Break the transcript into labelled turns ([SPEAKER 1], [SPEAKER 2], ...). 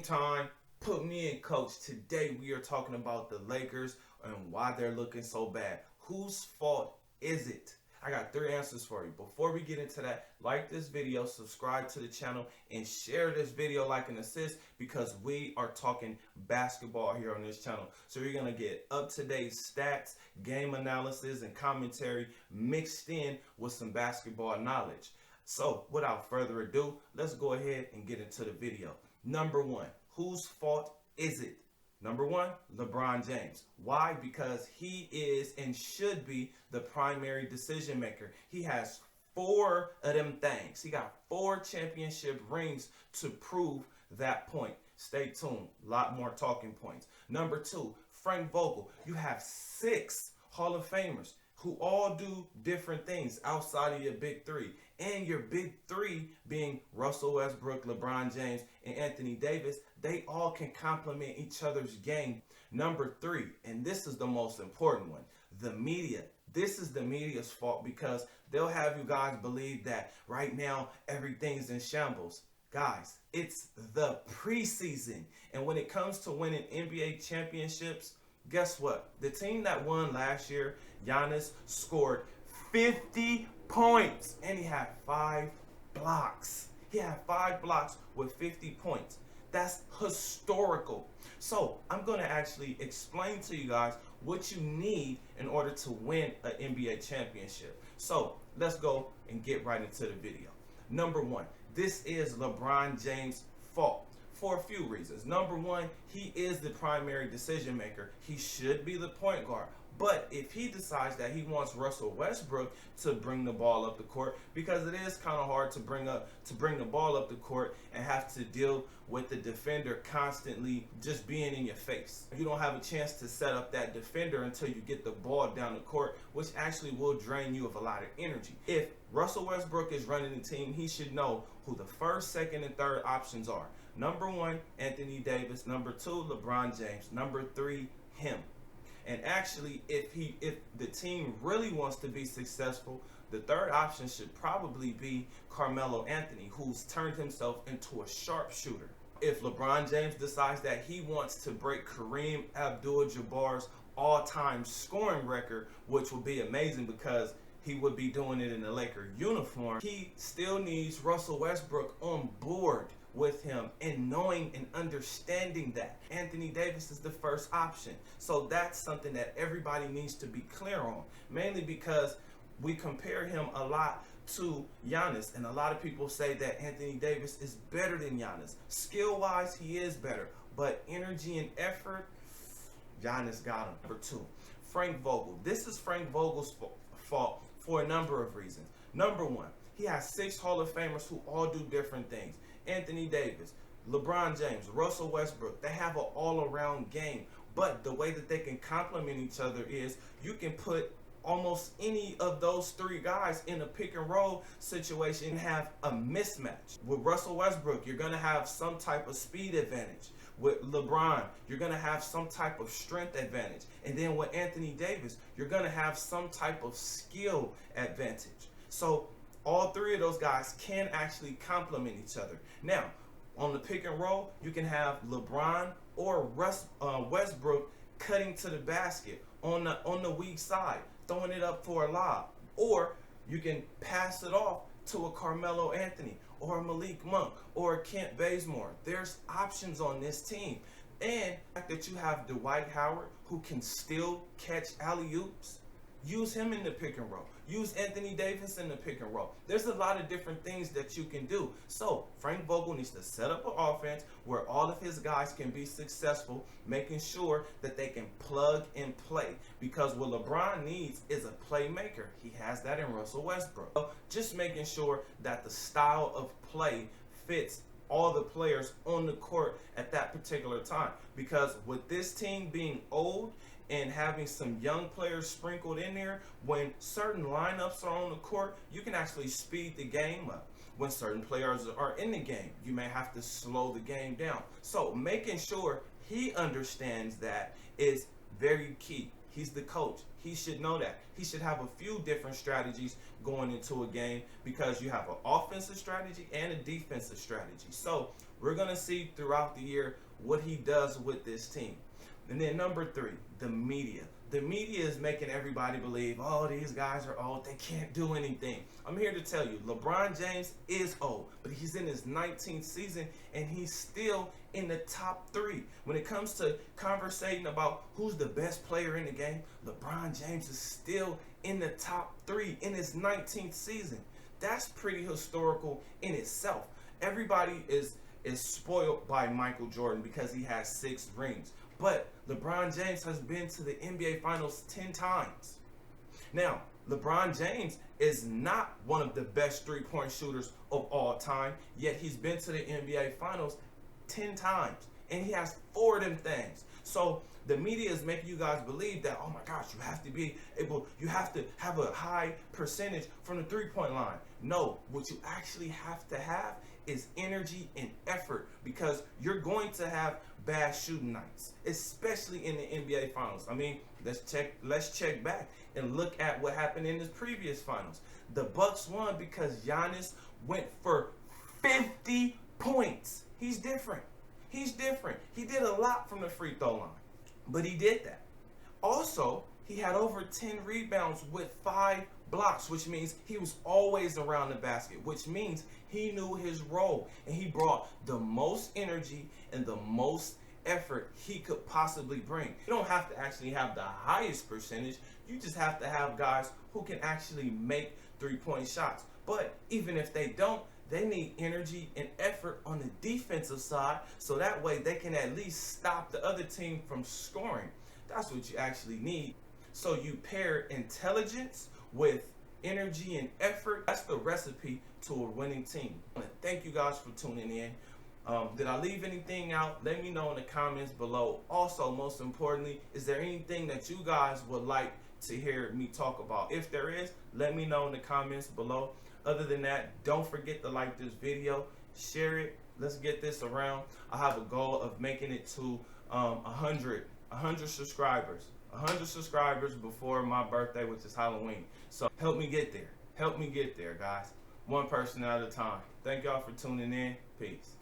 [SPEAKER 1] time. Put me in, coach. Today we are talking about the Lakers and why they're looking so bad. Whose fault is it? I got 3 answers for you. Before we get into that, like this video, subscribe to the channel, and share this video like an assist because we are talking basketball here on this channel. So you're going to get up-to-date stats, game analysis, and commentary mixed in with some basketball knowledge. So without further ado, let's go ahead and get into the video. Number 1, whose fault is it? Number 1, LeBron James. Why? Because he is and should be the primary decision maker. He has 4 of them things. He got 4 championship rings to prove that point. Stay tuned. A lot more talking points. Number 2, Frank Vogel. You have 6 Hall of Famers who all do different things outside of your big 3. And your big 3 being Russell Westbrook, LeBron James, and Anthony Davis, they all can complement each other's game. Number 3, and this is the most important one, the media. This is the media's fault because they'll have you guys believe that right now everything's in shambles. Guys, it's the preseason. And when it comes to winning NBA championships, guess what? The team that won last year, Giannis, scored 50 points and he had 5 blocks. He had 5 blocks with 50 points. That's historical. So I'm going to actually explain to you guys what you need in order to win an NBA championship. So let's go and get right into the video. Number 1, this is LeBron James' fault for a few reasons. Number 1, he is the primary decision maker. He should be the point guard. But if he decides that he wants Russell Westbrook to bring the ball up the court, because it is kind of hard to bring the ball up the court and have to deal with the defender constantly just being in your face. You don't have a chance to set up that defender until you get the ball down the court, which actually will drain you of a lot of energy. If Russell Westbrook is running the team, he should know who the first, second, and third options are. Number 1, Anthony Davis. Number 2, LeBron James. Number 3, him. And actually, if the team really wants to be successful, the third option should probably be Carmelo Anthony, who's turned himself into a sharpshooter. If LeBron James decides that he wants to break Kareem Abdul-Jabbar's all-time scoring record, which would be amazing because he would be doing it in a Laker uniform, he still needs Russell Westbrook on board with him and knowing and understanding that Anthony Davis is the first option. So that's something that everybody needs to be clear on, mainly because we compare him a lot to Giannis, and a lot of people say that Anthony Davis is better than Giannis. Skill-wise, he is better, but energy and effort, Giannis got him. Number 2, Frank Vogel. This is Frank Vogel's fault for a number of reasons. Number 1, he has 6 Hall of Famers who all do different things. Anthony Davis, LeBron James, Russell Westbrook, they have an all-around game. But the way that they can complement each other is you can put almost any of those 3 guys in a pick and roll situation and have a mismatch. With Russell Westbrook, you're going to have some type of speed advantage. With LeBron, you're going to have some type of strength advantage. And then with Anthony Davis, you're going to have some type of skill advantage. So all 3 of those guys can actually complement each other. Now, on the pick and roll, you can have LeBron or Westbrook cutting to the basket on the weak side, throwing it up for a lob. Or you can pass it off to a Carmelo Anthony or a Malik Monk or a Kent Bazemore. There's options on this team. And the fact that you have Dwight Howard who can still catch alley-oops, use him in the pick and roll. Use Anthony Davis in the pick and roll. There's a lot of different things that you can do. So Frank Vogel needs to set up an offense where all of his guys can be successful, making sure that they can plug and play. Because what LeBron needs is a playmaker. He has that in Russell Westbrook. So just making sure that the style of play fits all the players on the court at that particular time. Because with this team being old and having some young players sprinkled in there, when certain lineups are on the court, you can actually speed the game up. When certain players are in the game, you may have to slow the game down. So making sure he understands that is very key. He's the coach. He should know that. He should have a few different strategies going into a game because you have an offensive strategy and a defensive strategy. So we're going to see throughout the year what he does with this team. And then number 3, the media. The media is making everybody believe, oh, these guys are old. They can't do anything. I'm here to tell you, LeBron James is old, but he's in his 19th season, and he's still in the top 3. When it comes to conversating about who's the best player in the game, LeBron James is still in the top 3 in his 19th season. That's pretty historical in itself. Everybody is spoiled by Michael Jordan because he has 6 rings. But LeBron James has been to the NBA Finals 10 times. Now, LeBron James is not one of the best three-point shooters of all time, yet he's been to the NBA Finals 10 times, and he has 4 of them things. So the media is making you guys believe that, oh my gosh, you have to have a high percentage from the three-point line. No, what you actually have to have is energy and effort, because you're going to have bad shooting nights, especially in the NBA Finals. I mean, let's check back and look at what happened in the previous finals. The Bucks won because Giannis went for 50 points. He's different. He's different. He did a lot from the free throw line, but he did that. Also, he had over 10 rebounds with 5 blocks, which means he was always around the basket, which means he knew his role, and he brought the most energy and the most effort he could possibly bring. You don't have to actually have the highest percentage. You just have to have guys who can actually make three-point shots. But even if they don't, they need energy and effort on the defensive side, so that way they can at least stop the other team from scoring. That's what you actually need. So you pair intelligence with energy and effort. That's the recipe to a winning team. I want to thank you guys for tuning in. Did I leave anything out? Let me know in the comments below. Also, most importantly, is there anything that you guys would like to hear me talk about? If there is, let me know in the comments below. Other than that, don't forget to like this video, share it. Let's get this around. I have a goal of making it to 100 subscribers. 100 subscribers before my birthday, which is Halloween. So help me get there. Help me get there, guys. One person at a time. Thank y'all for tuning in. Peace.